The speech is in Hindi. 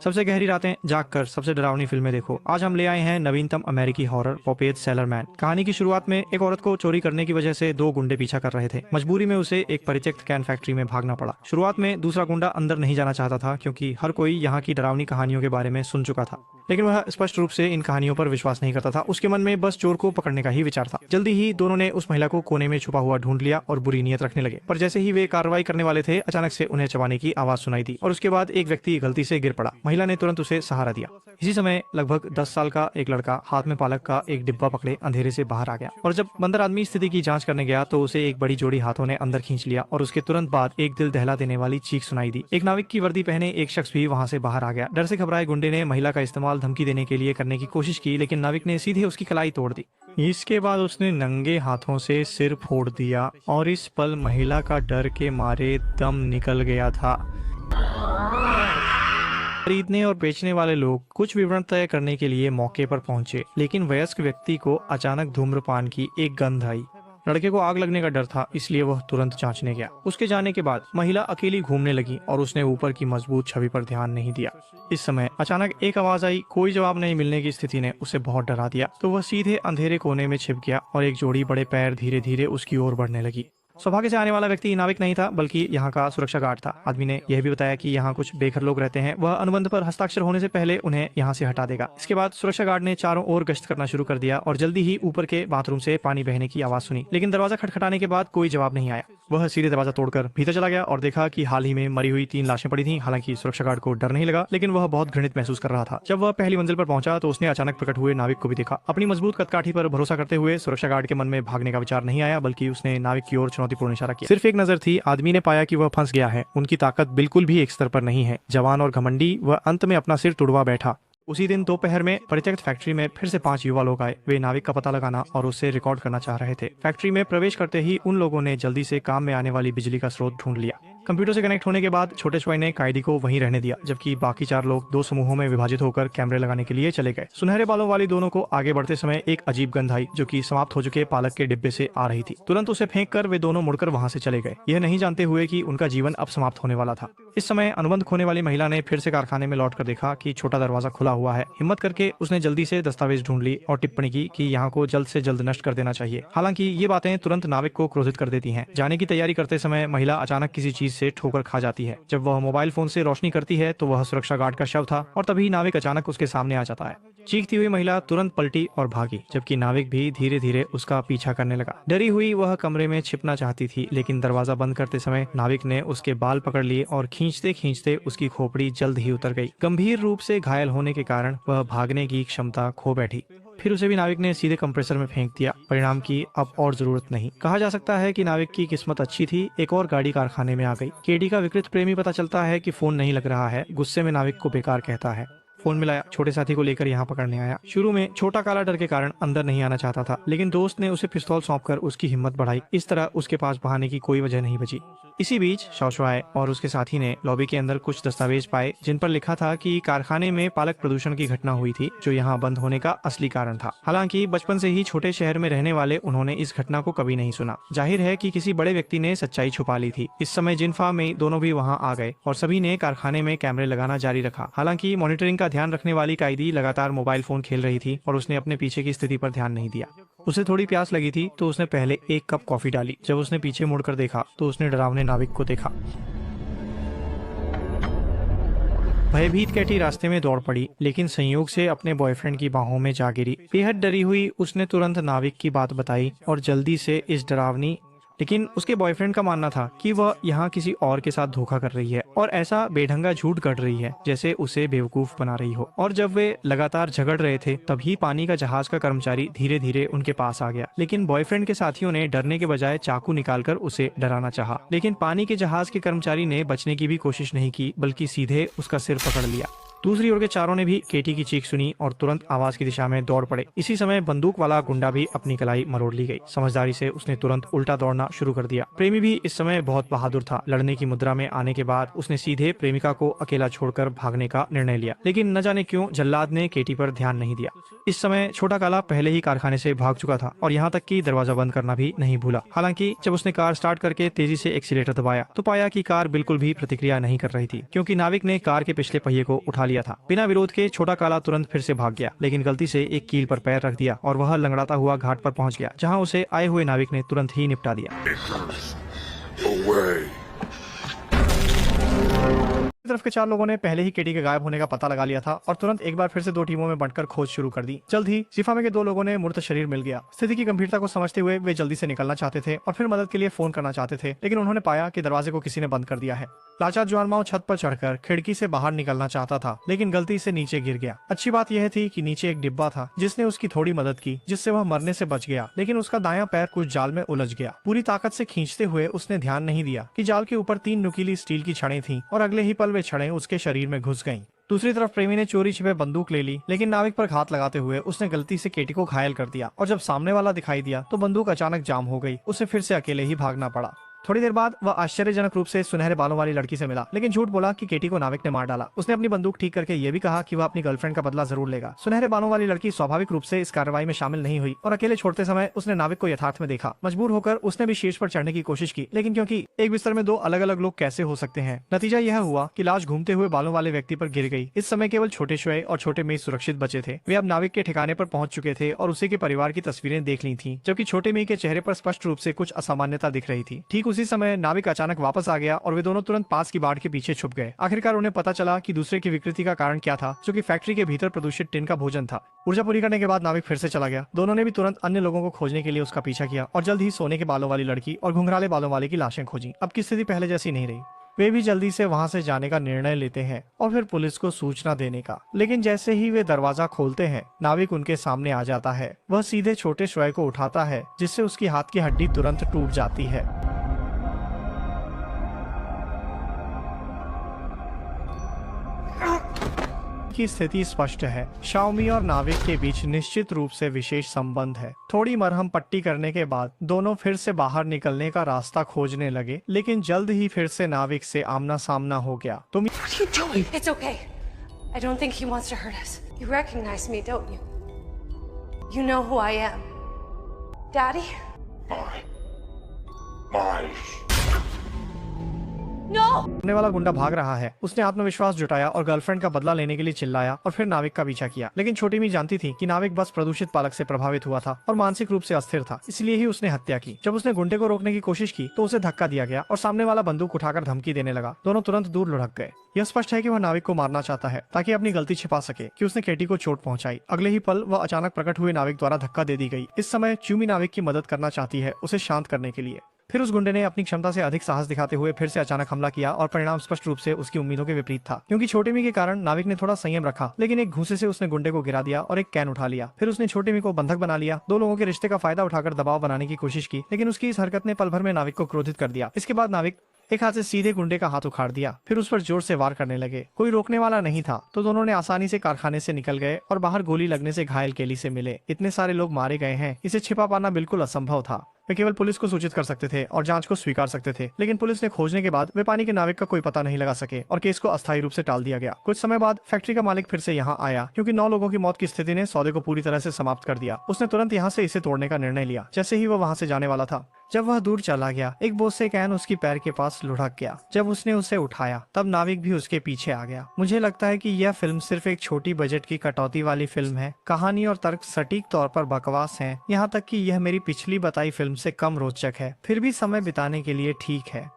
सबसे गहरी रातें जाग कर सबसे डरावनी फिल्में देखो। आज हम ले आए हैं नवीनतम अमेरिकी हॉरर पॉपेज सेलरमैन। कहानी की शुरुआत में एक औरत को चोरी करने की वजह से दो गुंडे पीछा कर रहे थे। मजबूरी में उसे एक परित्यक्त कैन फैक्ट्री में भागना पड़ा। शुरुआत में दूसरा गुंडा अंदर नहीं जाना चाहता था क्योंकि हर कोई यहाँ की डरावनी कहानियों के बारे में सुन चुका था, लेकिन वह स्पष्ट रूप से इन कहानियों पर विश्वास नहीं करता था। उसके मन में बस चोर को पकड़ने का ही विचार था। जल्दी ही दोनों ने उस महिला को कोने में छुपा हुआ ढूंढ लिया और बुरी नीयत रखने लगे। पर जैसे ही वे कार्रवाई करने वाले थे, अचानक से उन्हें चबाने की आवाज सुनाई दी और उसके बाद एक व्यक्ति गलती से गिर पड़ा। महिला ने तुरंत उसे सहारा दिया। इसी समय लगभग 10 साल का एक लड़का हाथ में पालक का एक डिब्बा पकड़े अंधेरे से बाहर आ गया, और जब बंदर आदमी स्थिति की जांच करने गया तो उसे एक बड़ी जोड़ी हाथों ने अंदर खींच लिया और उसके तुरंत बाद एक दिल दहला देने वाली चीख सुनाई दी। एक नाविक की वर्दी पहने एक शख्स भी वहां से बाहर आ गया। डर से घबराए गुंडे ने महिला का इस्तेमाल धमकी देने के लिए करने की कोशिश की, लेकिन नाविक ने सीधे उसकी कलाई तोड़ दी। इसके बाद उसने नंगे हाथों से सिर फोड़ दिया और इस पल महिला का डर के मारे दम निकल गया था। खरीदने और बेचने वाले लोग कुछ विवरण तय करने के लिए मौके पर पहुंचे, लेकिन वयस्क व्यक्ति को अचानक धूम्रपान की एक गंध आई। लड़के को आग लगने का डर था, इसलिए वह तुरंत जांचने गया। उसके जाने के बाद महिला अकेली घूमने लगी और उसने ऊपर की मजबूत छवि पर ध्यान नहीं दिया। इस समय अचानक एक आवाज आई। कोई जवाब नहीं मिलने की स्थिति ने उसे बहुत डरा दिया, तो वह सीधे अंधेरे कोने में छिप गया और एक जोड़ी बड़े पैर धीरे धीरे उसकी ओर बढ़ने लगी। सौभाग्य से आने वाला व्यक्ति नाविक नहीं था, बल्कि यहाँ का सुरक्षा गार्ड था। आदमी ने यह भी बताया कि यहाँ कुछ बेघर लोग रहते हैं, वह अनुबंध पर हस्ताक्षर होने से पहले उन्हें यहाँ से हटा देगा। इसके बाद सुरक्षा गार्ड ने चारों ओर गश्त करना शुरू कर दिया और जल्दी ही ऊपर के बाथरूम से पानी बहने की आवाज सुनी, लेकिन दरवाजा खटखटाने के बाद कोई जवाब नहीं आया। वह सीधे दरवाजा तोड़कर भीतर चला गया और देखा कि हाल ही में मरी हुई 3 लाशें पड़ी थीं। हालांकि सुरक्षा गार्ड को डर नहीं लगा, लेकिन वह बहुत घृणित महसूस कर रहा था। जब वह पहली मंजिल पर पहुंचा तो उसने अचानक प्रकट हुए नाविक को भी देखा। अपनी मजबूत कदकाठी पर भरोसा करते हुए सुरक्षा गार्ड के मन में भागने का विचार नहीं आया, बल्कि उसने नाविक की ओर चुनौतीपूर्ण इशारा किया। सिर्फ एक नजर थी, आदमी ने पाया कि वह फंस गया है। उनकी ताकत बिल्कुल भी एक स्तर पर नहीं है। जवान और घमंडी, वह अंत में अपना सिर तुड़वा बैठा। उसी दिन दोपहर में परित्यक्त फैक्ट्री में फिर से 5 युवा लोग आए। वे नाविक का पता लगाना और उससे रिकॉर्ड करना चाह रहे थे। फैक्ट्री में प्रवेश करते ही उन लोगों ने जल्दी से काम में आने वाली बिजली का स्रोत ढूंढ लिया। कंप्यूटर से कनेक्ट होने के बाद छोटे छुआई ने कायदी को वहीं रहने दिया, जबकि बाकी 4 लोग 2 समूहों में विभाजित होकर कैमरे लगाने के लिए चले गए। सुनहरे बालों वाली दोनों को आगे बढ़ते समय एक अजीब गंध आई, जो कि समाप्त हो चुके पालक के डिब्बे से आ रही थी। तुरंत उसे फेंक कर वे दोनों मुड़कर वहां से चले गए, यह नहीं जानते हुए कि उनका जीवन अब समाप्त होने वाला था। इस समय अनुबंध खोने वाली महिला ने फिर से कारखाने में लौटकर देखा कि छोटा दरवाजा खुला हुआ है। हिम्मत करके उसने जल्दी से दस्तावेज ढूंढ ली और टिप्पणी की कि यहाँ को जल्द से जल्द नष्ट कर देना चाहिए। हालांकि ये बातें तुरंत नाविक को क्रोधित कर देती हैं। जाने की तैयारी करते समय महिला अचानक किसी चीज से ठोकर खा जाती है। जब वह मोबाइल फोन से रोशनी करती है तो वह सुरक्षा गार्ड का शव था, और तभी नाविक अचानक उसके सामने आ जाता है। चीखती हुई महिला तुरंत पलटी और भागी, जबकि नाविक भी धीरे धीरे उसका पीछा करने लगा। डरी हुई वह कमरे में छिपना चाहती थी, लेकिन दरवाजा बंद करते समय नाविक ने उसके बाल पकड़ लिए और खींचते खींचते उसकी खोपड़ी जल्द ही उतर गई। गंभीर रूप से घायल होने के कारण वह भागने की क्षमता खो बैठी। फिर उसे भी नाविक ने सीधे कंप्रेसर में फेंक दिया। परिणाम की अब और जरूरत नहीं। कहा जा सकता है कि नाविक की किस्मत अच्छी थी। एक और गाड़ी कारखाने में आ गई। केडी का विकृत प्रेमी पता चलता है कि फोन नहीं लग रहा है। गुस्से में नाविक को बेकार कहता है। फोन मिलाया, छोटे साथी को लेकर यहाँ पकड़ने आया। शुरू में छोटा काला डर के कारण अंदर नहीं आना चाहता था, लेकिन दोस्त ने उसे पिस्तौल सौंपकर उसकी हिम्मत बढ़ाई। इस तरह उसके पास बहाने की कोई वजह नहीं बची। इसी बीच शाओशुआई और उसके साथी ने लॉबी के अंदर कुछ दस्तावेज पाए, जिन पर लिखा था कि कारखाने में पालक प्रदूषण की घटना हुई थी, जो यहाँ बंद होने का असली कारण था। हालांकि बचपन से ही छोटे शहर में रहने वाले उन्होंने इस घटना को कभी नहीं सुना। जाहिर है कि किसी बड़े व्यक्ति ने सच्चाई छुपा ली थी। इस समय जिनफा में दोनों भी वहाँ आ गए और सभी ने कारखाने में कैमरे लगाना जारी रखा। हालांकि मॉनिटरिंग का ध्यान रखने वाली कैदी लगातार मोबाइल फोन खेल रही थी और उसने अपने पीछे की स्थिति पर ध्यान नहीं दिया। उसे थोड़ी प्यास लगी थी तो उसने पहले एक कप कॉफी डाली। जब उसने पीछे मुड़कर देखा तो उसने डरावने नाविक को देखा। भयभीत कैटी रास्ते में दौड़ पड़ी, लेकिन संयोग से अपने बॉयफ्रेंड की बाहों में जा गिरी। बेहद डरी हुई उसने तुरंत नाविक की बात बताई और जल्दी से इस डरावनी, लेकिन उसके बॉयफ्रेंड का मानना था कि वह यहाँ किसी और के साथ धोखा कर रही है और ऐसा बेढंगा झूठ गढ़ रही है जैसे उसे बेवकूफ बना रही हो। और जब वे लगातार झगड़ रहे थे, तभी पानी का जहाज का कर्मचारी धीरे धीरे उनके पास आ गया। लेकिन बॉयफ्रेंड के साथियों ने डरने के बजाय चाकू निकालकर उसे डराना चाहा, लेकिन पानी के जहाज के कर्मचारी ने बचने की भी कोशिश नहीं की, बल्कि सीधे उसका सिर पकड़ लिया। दूसरी ओर के चारों ने भी केटी की चीख सुनी और तुरंत आवाज की दिशा में दौड़ पड़े। इसी समय बंदूक वाला गुंडा भी अपनी कलाई मरोड़ ली गई। समझदारी से उसने तुरंत उल्टा दौड़ना शुरू कर दिया। प्रेमी भी इस समय बहुत बहादुर था। लड़ने की मुद्रा में आने के बाद उसने सीधे प्रेमिका को अकेला छोड़कर भागने का निर्णय लिया, लेकिन न जाने क्यों जल्लाद ने केटी पर ध्यान नहीं दिया। इस समय छोटा काला पहले ही कारखाने से भाग चुका था और यहाँ तक कि दरवाजा बंद करना भी नहीं भूला। हालांकि जब उसने कार स्टार्ट करके तेजी से एक्सीलेटर दबाया तो पाया कि कार बिल्कुल भी प्रतिक्रिया नहीं कर रही थी, क्योंकि नाविक ने कार के पिछले पहिए को उठा लिया दिया था। बिना विरोध के छोटा काला तुरंत फिर से भाग गया, लेकिन गलती से एक कील पर पैर रख दिया और वह लंगड़ाता हुआ घाट पर पहुंच गया, जहां उसे आए हुए नाविक ने तुरंत ही निपटा दिया। तरफ के 4 लोगों ने पहले ही केटी के गायब होने का पता लगा लिया था और तुरंत एक बार फिर से 2 टीमों में बंटकर खोज शुरू कर दी। जल्द ही जिफा के 2 लोगों ने मूर्त शरीर मिल गया। स्थिति की गंभीरता को समझते हुए वे जल्दी से निकलना चाहते थे और फिर मदद के लिए फोन करना चाहते थे, लेकिन उन्होंने पाया कि दरवाजे को किसी ने बंद कर दिया है। लाचार जुआनमाओ छत पर चढ़कर खिड़की से बाहर निकलना चाहता था, लेकिन गलती से नीचे गिर गया। अच्छी बात यह थी कि नीचे एक डिब्बा था जिसने उसकी थोड़ी मदद की, जिससे वह मरने से बच गया, लेकिन उसका दायां पैर कुछ जाल में उलझ गया। पूरी ताकत से खींचते हुए उसने ध्यान नहीं दिया कि जाल के ऊपर 3 नुकीली स्टील की छड़ें थीं और अगले ही पल वे छड़ें उसके शरीर में घुस गईं। दूसरी तरफ प्रेमी ने चोरी छिपे बंदूक ले ली, लेकिन नाविक पर घात लगाते हुए उसने गलती से केटी को घायल कर दिया और जब सामने वाला दिखाई दिया तो बंदूक अचानक जाम हो गई। उसे फिर से अकेले ही भागना पड़ा। थोड़ी देर बाद वह आश्चर्यजनक रूप से सुनहरे बालों वाली लड़की से मिला, लेकिन झूठ बोला कि केटी को नाविक ने मार डाला। उसने अपनी बंदूक ठीक करके यह भी कहा कि वह अपनी गर्लफ्रेंड का बदला जरूर लेगा। सुनहरे बालों वाली लड़की स्वाभाविक रूप से इस कार्रवाई में शामिल नहीं हुई और अकेले छोड़ते समय उसने नाविक को यथार्थ में देखा। मजबूर होकर उसने भी शीर्ष पर चढ़ने की कोशिश की, लेकिन क्योंकि एक बिस्तर में 2 अलग अलग लोग कैसे हो सकते हैं, नतीजा यह हुआ कि लाश घूमते हुए बालों वाले व्यक्ति पर गिर गई। इस समय केवल छोटे शोए और छोटे मेज सुरक्षित बचे थे। वे अब नाविक के ठिकाने पर पहुंच चुके थे और उसी के परिवार की तस्वीरें देख ली थी, जबकि छोटे मेज के चेहरे पर स्पष्ट रूप से कुछ असामान्यता दिख रही थी। ठीक उसी समय नाविक अचानक वापस आ गया और वे दोनों तुरंत पास की बाड़ के पीछे छुप गए। आखिरकार उन्हें पता चला कि दूसरे की विकृति का कारण क्या था, जो कि फैक्ट्री के भीतर प्रदूषित टिन का भोजन था। ऊर्जा पूरी करने के बाद नाविक फिर से चला गया। दोनों ने भी तुरंत अन्य लोगों को खोजने के लिए उसका पीछा किया और जल्द ही सोने के बालों वाली लड़की और घुंघराले बालों वाले की लाशें खोजी। अब की स्थिति पहले जैसी नहीं रही। वे भी जल्दी से वहां से जाने का निर्णय लेते हैं और फिर पुलिस को सूचना देने का, लेकिन जैसे ही वे दरवाजा खोलते हैं नाविक उनके सामने आ जाता है। वह सीधे छोटे शोए को उठाता है, जिससे उसकी हाथ की हड्डी तुरंत टूट जाती है। की स्थिति स्पष्ट है। शाओमी और नाविक के बीच निश्चित रूप से विशेष संबंध है। थोड़ी मरहम पट्टी करने के बाद दोनों फिर से बाहर निकलने का रास्ता खोजने लगे, लेकिन जल्द ही फिर से नाविक से आमना सामना हो गया। तुम It's okay. I don't think he wants to hurt us. You recognize me, don't you? You know who I am. Daddy? My. No! सामने वाला गुंडा भाग रहा है। उसने आत्मविश्वास जुटाया और गर्लफ्रेंड का बदला लेने के लिए चिल्लाया और फिर नाविक का पीछा किया, लेकिन छोटी मी जानती थी कि नाविक बस प्रदूषित पालक से प्रभावित हुआ था और मानसिक रूप से अस्थिर था, इसलिए ही उसने हत्या की। जब उसने गुंडे को रोकने की कोशिश की तो उसे धक्का दिया गया और सामने वाला बंदूक उठाकर धमकी देने लगा। दोनों तुरंत दूर लुढ़क गए। यह स्पष्ट है कि वह नाविक को मारना चाहता है ताकि अपनी गलती छिपा सके कि उसने केटी को चोट पहुंचाई। अगले ही पल वह अचानक प्रकट हुए नाविक द्वारा धक्का दे दी गई। इस समय च्यूमी नाविक की मदद करना चाहती है, उसे शांत करने के लिए। फिर उस गुंडे ने अपनी क्षमता से अधिक साहस दिखाते हुए फिर से अचानक हमला किया और परिणाम स्पष्ट रूप से उसकी उम्मीदों के विपरीत था, क्योंकि छोटे मी के कारण नाविक ने थोड़ा संयम रखा, लेकिन एक घूंसे से उसने गुंडे को गिरा दिया और एक कैन उठा लिया। फिर उसने छोटे मी को बंधक बना लिया। 2 लोगों के रिश्ते का फायदा उठाकर दबाव बनाने की कोशिश की, लेकिन उसकी इस हरकत ने पल भर में नाविक को क्रोधित कर दिया। इसके बाद नाविक एक हाथ से सीधे गुंडे का हाथ उखाड़ दिया, फिर उस पर जोर से वार करने लगे। कोई रोकने वाला नहीं था, तो दोनों ने आसानी से कारखाने से निकल गए और बाहर गोली लगने से घायल केली से मिले। इतने सारे लोग मारे गए हैं, इसे छिपा पाना बिल्कुल असंभव था। वे केवल पुलिस को सूचित कर सकते थे और जांच को स्वीकार सकते थे, लेकिन पुलिस ने खोजने के बाद वे पानी के नाविक का कोई पता नहीं लगा सके और केस को अस्थायी रूप से टाल दिया गया। कुछ समय बाद फैक्ट्री का मालिक फिर से यहाँ आया, क्योंकि 9 लोगों की मौत की स्थिति ने सौदे को पूरी तरह से समाप्त कर दिया। उसने तुरंत यहाँ से इसे तोड़ने का निर्णय लिया जैसे ही वह वहाँ से जाने वाला था। जब वह दूर चला गया, एक बोझ से कैन उसकी पैर के पास लुढ़क गया। जब उसने उसे उठाया तब नाविक भी उसके पीछे आ गया। मुझे लगता है कि यह फिल्म सिर्फ एक छोटी बजट की कटौती वाली फिल्म है। कहानी और तर्क सटीक तौर पर बकवास हैं, यहाँ तक कि यह मेरी पिछली बताई फिल्म से कम रोचक है, फिर भी समय बिताने के लिए ठीक है।